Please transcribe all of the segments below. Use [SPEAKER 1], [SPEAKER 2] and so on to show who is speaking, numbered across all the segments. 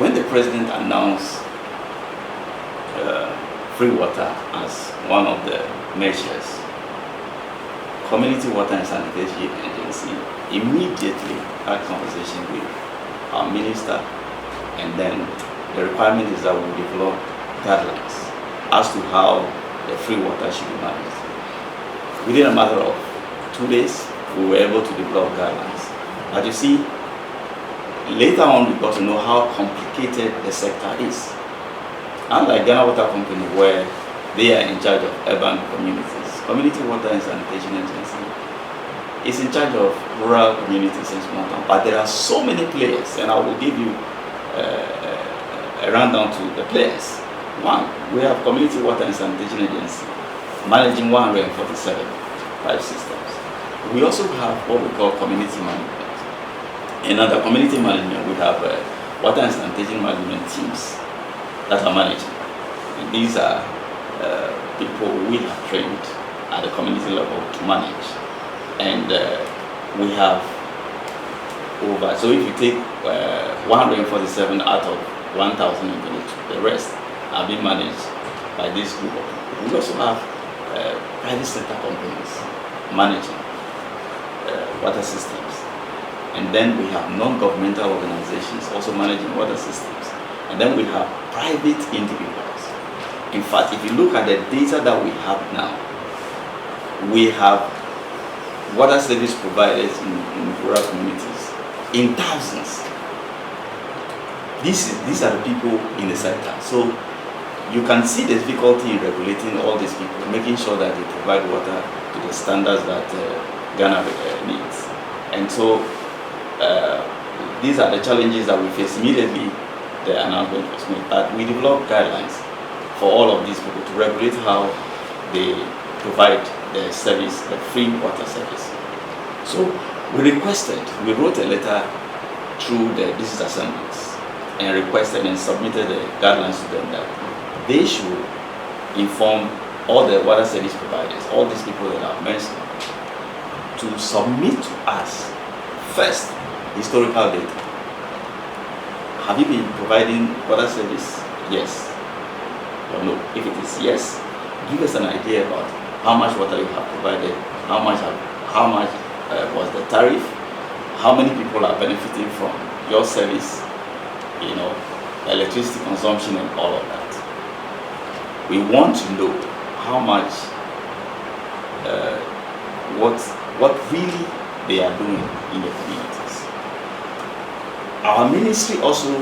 [SPEAKER 1] when the president announced free water as one of the measures, Community Water and Sanitation Agency immediately had a conversation with our minister, and then the requirement is that we develop guidelines as to how the free water should be managed. Within a matter of 2 days, we were able to develop guidelines. But you see, later on we got to know how complicated the sector is. Unlike Ghana Water Company, where they are in charge of urban communities, Community Water and Sanitation Agency is in charge of rural communities and small towns. But there are so many players, and I will give you a rundown to the players. One, we have Community Water and Sanitation Agency managing 147 pipe systems. We also have what we call community management. And under community management, we have water and sanitation management teams that are managing. And these are people we have trained at the community level to manage. And we have over, so if you take 147 out of 1,022, the rest are being managed by this group of people. We also have private sector companies managing water systems. And then we have non-governmental organizations also managing water systems. And then we have private individuals. In fact, if you look at the data that we have now, we have water service providers in rural communities in thousands. These are the people in the sector. So you can see the difficulty in regulating all these people, making sure that they provide water to the standards that Ghana needs. And so these are the challenges that we face. Immediately the announcement was made that we develop guidelines for all of these people to regulate how they provide the service, the free water service. So we wrote a letter through the district assemblies and requested and submitted the guidelines to them that they should inform all the water service providers, all these people that I've mentioned, to submit to us first historical data. Have you been providing water service? Yes or no? If it is yes, give us an idea about how much water you have provided, how much was the tariff, how many people are benefiting from your service, electricity consumption and all of that. We want to know how much, what really they are doing in the communities. Our minister also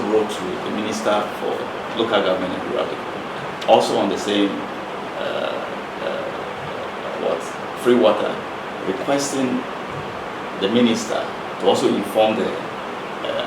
[SPEAKER 1] wrote to the Minister for Local Government and Rural Development, also on the same free water, requesting the minister to also inform the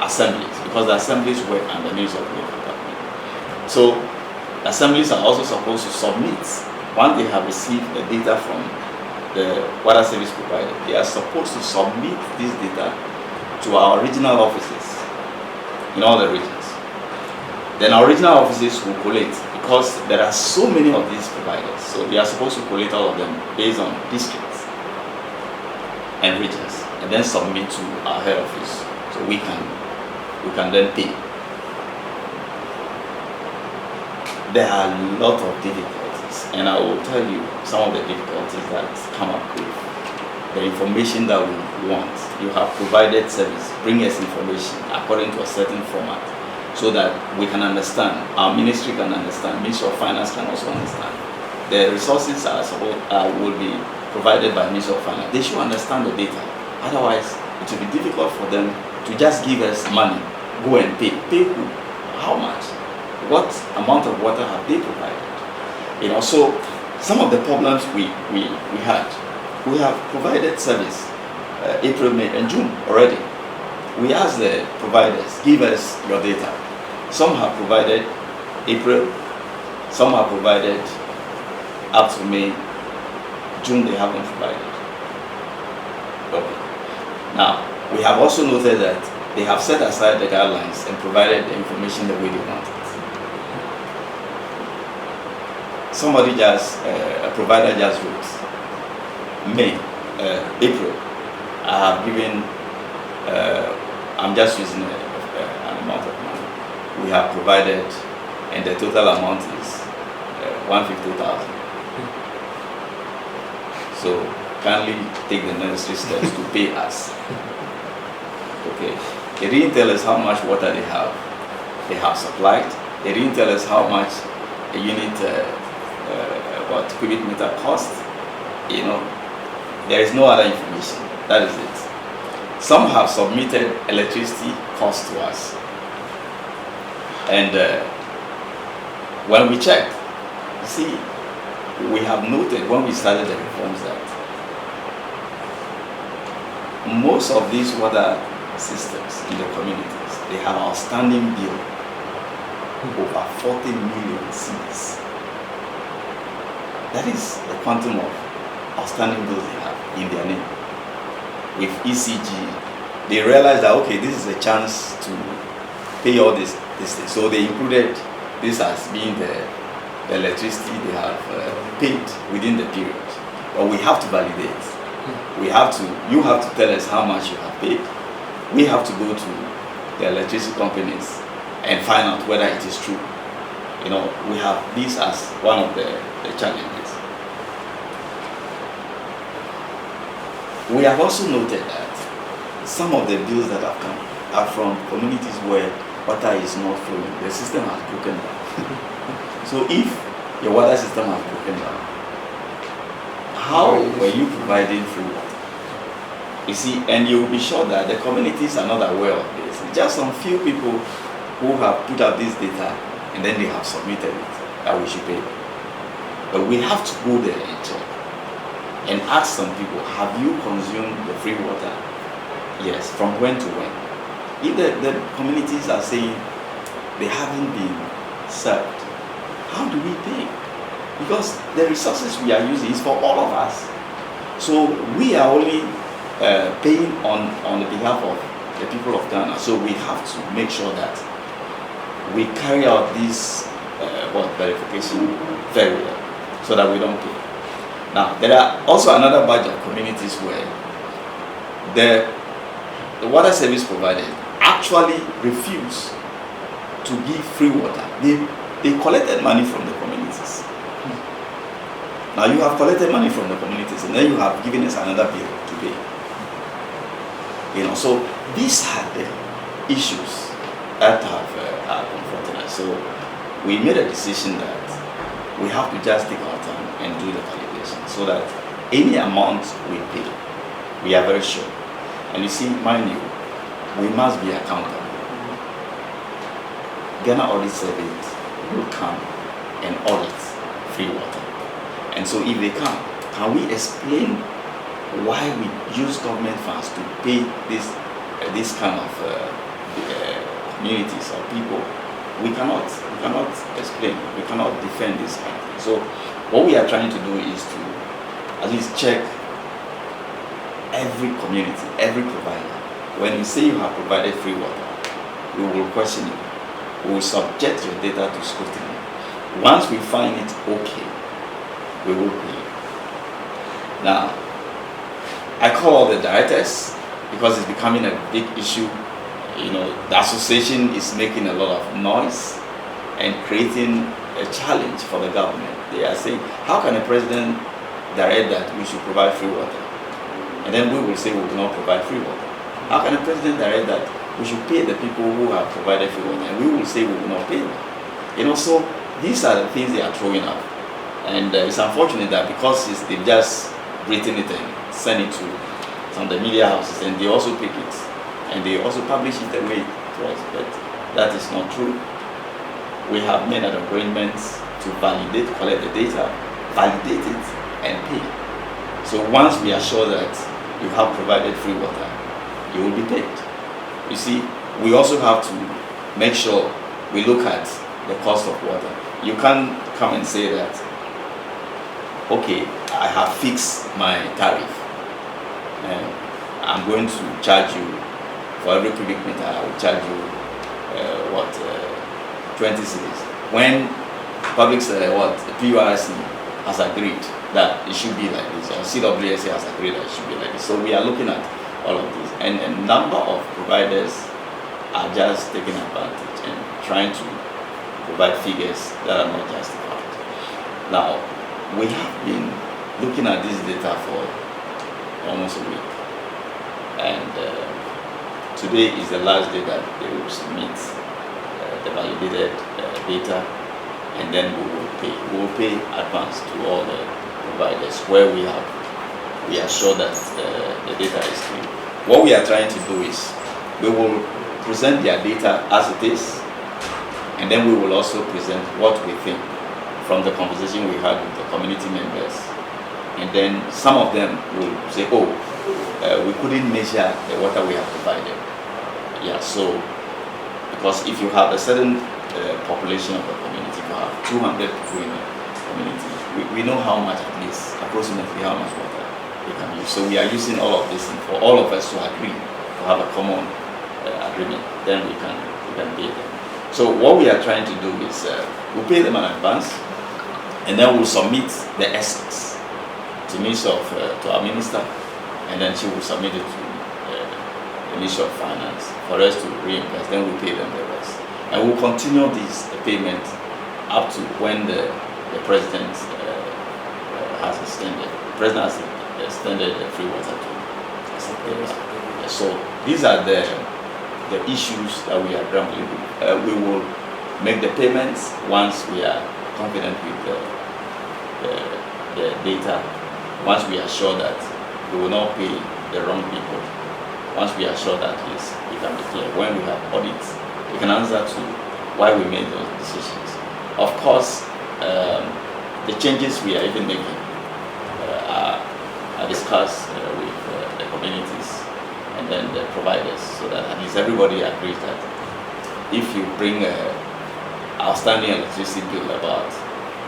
[SPEAKER 1] assemblies, because the assemblies work under the Ministry of Local Government. So assemblies are also supposed to submit, once they have received the data from the water service provider, they are supposed to submit this data to our regional offices in all the regions. Then our regional offices will collate, because there are so many of these providers, so they are supposed to collate all of them based on districts and regions, and then submit to our head office, so we can then pay. There are a lot of difficulties, and I will tell you some of the difficulties that come up with the information that we want. You have provided service, bring us information according to a certain format, so that we can understand, our ministry can understand, Ministry of Finance can also understand. The resources will be provided by Ministry of Finance. They should understand the data. Otherwise, it will be difficult for them to just give us money, go and pay. Pay who? How much? What amount of water have they provided? So some of the problems we had, we have provided service April, May, and June already. We asked the providers, give us your data. Some have provided April, some have provided up to May. June they haven't provided. Okay. Now, we have also noted that they have set aside the guidelines and provided the information the way they wanted. A provider just wrote, April, I have given, I'm just using a have provided, and the total amount is 150,000. So kindly take the necessary steps to pay us. Okay. They didn't tell us how much water they have supplied. They didn't tell us how much a unit, what cubic meter cost. You know, there is no other information. That is it. Some have submitted electricity cost to us, and when we checked, you see, we have noted when we started the reforms that most of these water systems in the communities, they have outstanding bill over 40 million cedis. That is the quantum of outstanding bills they have in their name. With ECG, they realized that, okay, this is a chance to pay all this thing. So they included this as being the electricity they have paid within the period. But we have to validate. You have to tell us how much you have paid. We have to go to the electricity companies and find out whether it is true. You know, we have this as one of the challenges. We have also noted that some of the bills that have come are from communities where water is not flowing. The system has broken down. So if your water system has broken down, how were you providing free water? You see, and you will be sure that the communities are not aware of this. Just some few people who have put out this data and then they have submitted it that we should pay. But we have to go there and check and ask some people, have you consumed the free water? Yes. From when to when? If the communities are saying they haven't been served, how do we pay? Because the resources we are using is for all of us. So we are only paying on the behalf of the people of Ghana. So we have to make sure that we carry out this verification very well so that we don't pay. Now, there are also another batch of communities where the water service providers actually refuse to give free water. They collected money from the communities. Now you have collected money from the communities and then you have given us another bill to pay. You know, so these are the issues that are confronting us. So we made a decision that we have to just take our time and do the calculation so that any amount we pay, we are very sure. And you see, mind you, we must be accountable. Ghana Audit Service will come and audit free water. And so if they come, can we explain why we use government funds to pay this kind of communities or people? We cannot explain, we cannot defend this kind of thing. So what we are trying to do is to at least check every community, every provider. When you say you have provided free water, we will question you. We will subject your data to scrutiny. Once we find it okay, we will pay. Now, I call all the directors because it's becoming a big issue. You know, the association is making a lot of noise and creating a challenge for the government. They are saying, how can a president direct that we should provide free water? And then we will say we will not provide free water. How can a president direct that we should pay the people who have provided free water? And we will say we will not pay them. You know, so these are the things they are throwing out. And it's unfortunate that because they've just written it and sent it to some of the media houses, and they also pick it and they also publish it away to us. But that is not true. We have made an agreement to validate, collect the data, validate it, and pay. So once we are sure that you have provided free water, you will be paid. You see, we also have to make sure we look at the cost of water. You can't come and say that, okay, I have fixed my tariff and I'm going to charge you for every cubic meter. I will charge you 20 cedis. When public the PURC has agreed that it should be like this, or CWSA has agreed that it should be like this. So we are looking at all of this, and a number of providers are just taking advantage and trying to provide figures that are not justified. Now, we have been looking at this data for almost a week, and today is the last day that they will submit the validated data, and then we will pay. We will pay advance to all the providers where we are sure that the data is clean. What we are trying to do is we will present their data as it is, and then we will also present what we think from the conversation we had with the community members. And then some of them will say, oh, we couldn't measure the water we have provided. Yeah, so because if you have a certain population of the community, you have 200 people in the community, we know how much, at least approximately how much water they can use. So we are using all of this for all of us to agree, to have a common agreement, then we can pay them. So what we are trying to do is we'll pay them in advance, and then we'll submit the estimates to our minister, and then she will submit it to the Ministry of Finance for us to reimburse. Then we pay them the rest, and we'll continue this payment up to when the president has extended. The president has extended the free water to September. So these are the issues that we are grappling with. We will make the payments once we are confident with the data, once we are sure that we will not pay the wrong people, once we are sure that yes, we can be clear. When we have audits, we can answer to why we made those decisions. Of course, the changes we are even making are discussed with the communities and then the providers, so that at least everybody agrees that if you bring outstanding electricity bill about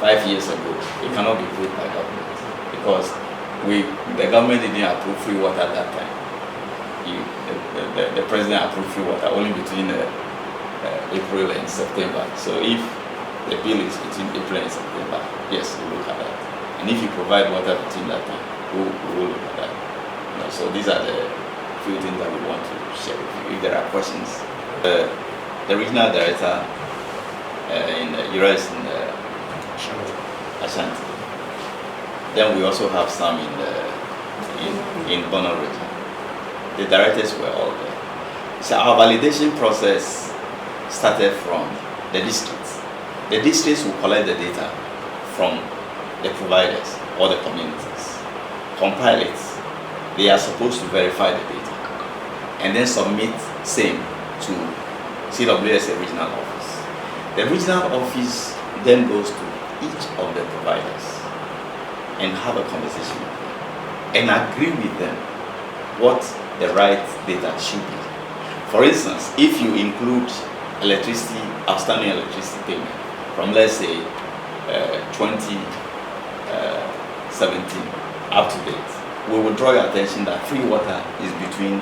[SPEAKER 1] 5 years ago, it cannot be approved by government, because the government didn't approve free water at that time. The president approved free water only between April and September. So if the bill is between April and September, yes, we'll look at that. And if you provide water between that time, we will look at that. So these are the few things that we want to share with you. If there are questions, the regional director in the US in Ashanti. Then we also have some in Bono region. The directors were all there. So our validation process started from the districts. The districts will collect the data from the providers or the communities, compile it. They are supposed to verify the data and then submit same to CWSA regional office. The regional office then goes to each of the providers and have a conversation with them and agree with them what the right data should be. For instance, if you include outstanding electricity payment from, let's say, 2017 up to date, we will draw your attention that free water is between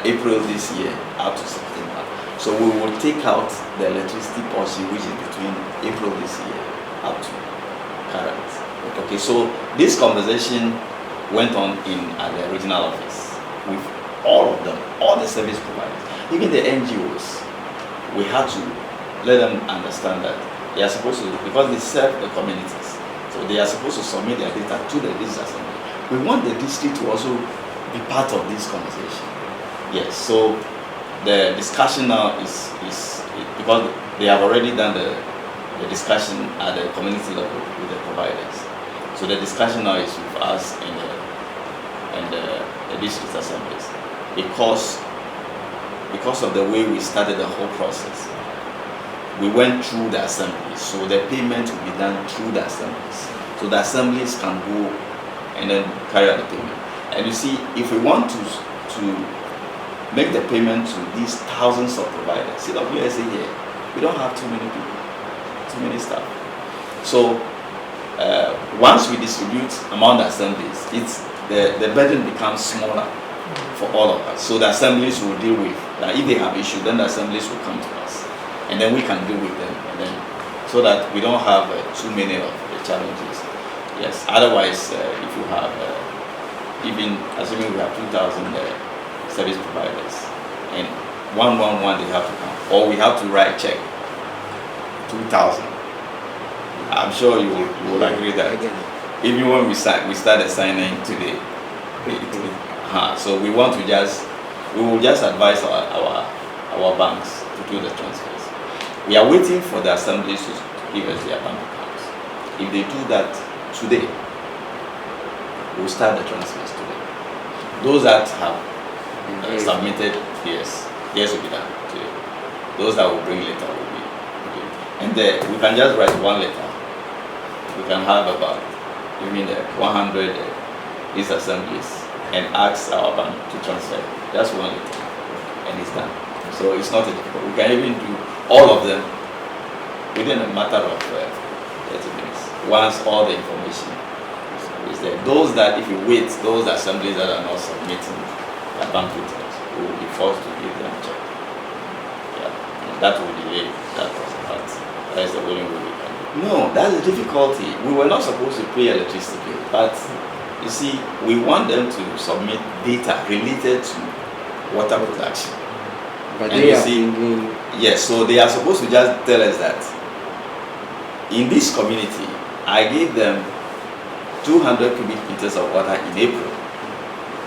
[SPEAKER 1] April this year up to September. So we will take out the electricity portion, which is between April this year up to current. Okay, so this conversation went on at the regional office with all of them, all the service providers, even the NGOs. We had to let them understand that they are supposed to, because they serve the communities, so they are supposed to submit their data to the district assembly. We want the district to also be part of this conversation. Yes, so the discussion now is because they have already done the discussion at the community level with the providers. So the discussion now is with us and the district assemblies, because of the way we started the whole process. We went through the assemblies, so the payment will be done through the assemblies. So the assemblies can go and then carry out the payment. And you see, if we want to make the payment to these thousands of providers, CWSA here, we don't have too many people, too many staff. So once we distribute among the assemblies, the burden becomes smaller for all of us. So the assemblies will deal with that. If they have issues, then the assemblies will come to us, and then we can deal with them, and then so that we don't have too many of the challenges. Yes. Otherwise, if you have even assuming we have 2,000 service providers, and 111 they have to come. or we have to write check 2,000. I'm sure you will agree that even when we started signing today, so we will just advise our banks to do the transfers. We are waiting for the assemblies to give us their bank accounts. If they do that today, we'll start the transfers today. Those that have submitted, yes will be done today. Those that will bring later will be okay. And we can just write one letter. We can have about 100 these assemblies and ask our bank to transfer. That's one letter, and it's done. So it's not difficult. We can even do all of them within a matter of 30 minutes. Once all the information is there. Those that, if you wait, those assemblies that are not submitting their bank details, we will be forced to give them a check. Yeah, that will delay that process. But that is the only way we can do. No, that's the difficulty. We were not supposed to pay electricity bill, but you see, we want them to submit data related to water production.
[SPEAKER 2] But
[SPEAKER 1] and you see, yes, so they are supposed to just tell us that in this community, I gave them 200 cubic meters of water in April,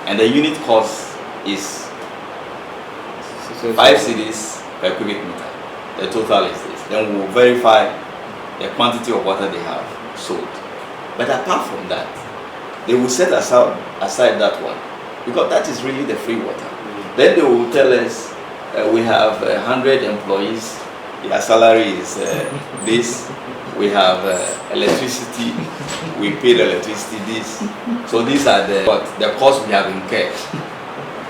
[SPEAKER 1] and the unit cost is 5 cedis per cubic meter. The total is this. Then we will verify the quantity of water they have sold. But apart from that, they will set aside that one, because that is really the free water. Then they will tell us we have 100 employees, their salary is this, we have electricity, we paid electricity this. So these are the costs we have incurred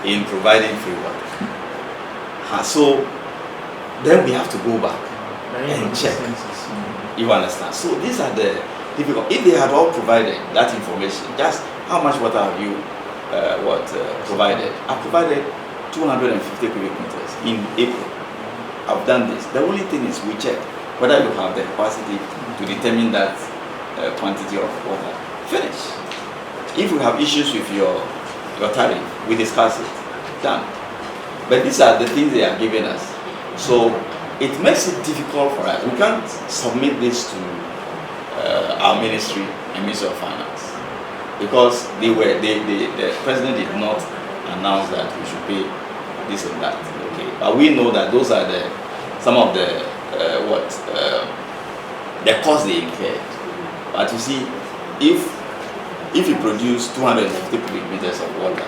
[SPEAKER 1] in providing free water. So then we have to go back and check. You understand? So these are the difficult. If they had all provided that information, just how much water have you provided? I provided 250 cubic meters in April. I've done this. The only thing is we check whether you have the capacity to determine that quantity of water. Finish. If we have issues with your tariff, we discuss it. Done. But these are the things they are giving us. So it makes it difficult for us. We can't submit this to our ministry and Ministry of Finance, because the president did not announce that we should pay this and that. Okay, but we know that those are some of the costs they incurred. But you see, if you produce 250 cubic meters of water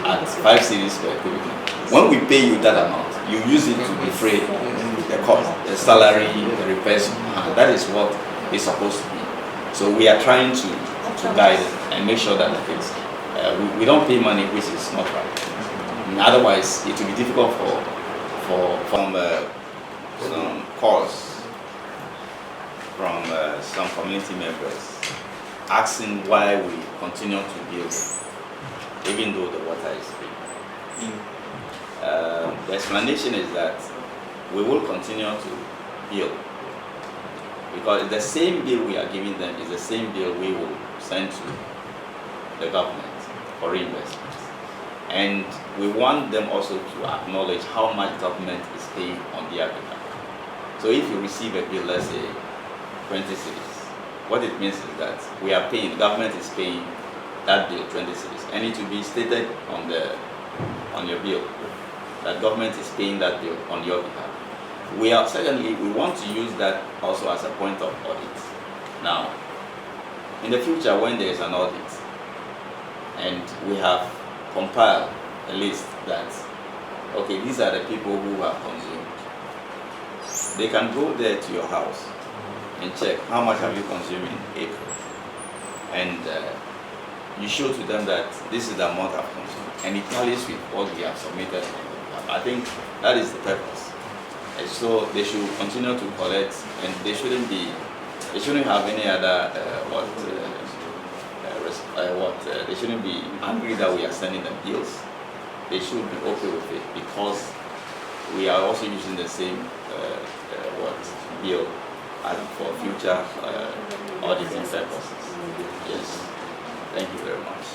[SPEAKER 1] at 5 cedis per cubic meter, when we pay you that amount, you use it to defray the cost, the salary, the repairs. That is what it's supposed to be. So we are trying to guide it and make sure that we don't pay money which is not right. Otherwise, it will be difficult for some calls from some community members asking why we continue to build even though the water is free. The explanation is that we will continue to build because the same bill we are giving them is the same bill we will send to the government for reimbursement. And we want them also to acknowledge how much government is paying on their behalf. So if you receive a bill, let's say 20 cedis, what it means is that we are paying, government is paying that bill 20 cedis, and it will be stated on your bill that government is paying that bill on your behalf. Secondly, we want to use that also as a point of audit. Now, in the future, when there is an audit, and we have compiled a list that, okay, these are the people who have consumed, they can go there to your house and check how much have you consumed in April, and you show to them that this is the amount I've consumed, and it tallies with what we have submitted. I think that is the purpose. And so they should continue to collect, and they shouldn't have any other they shouldn't be angry that we are sending them bills. They should be okay with it because we are also using the same bill for future auditing purposes. Yes. Thank you very much.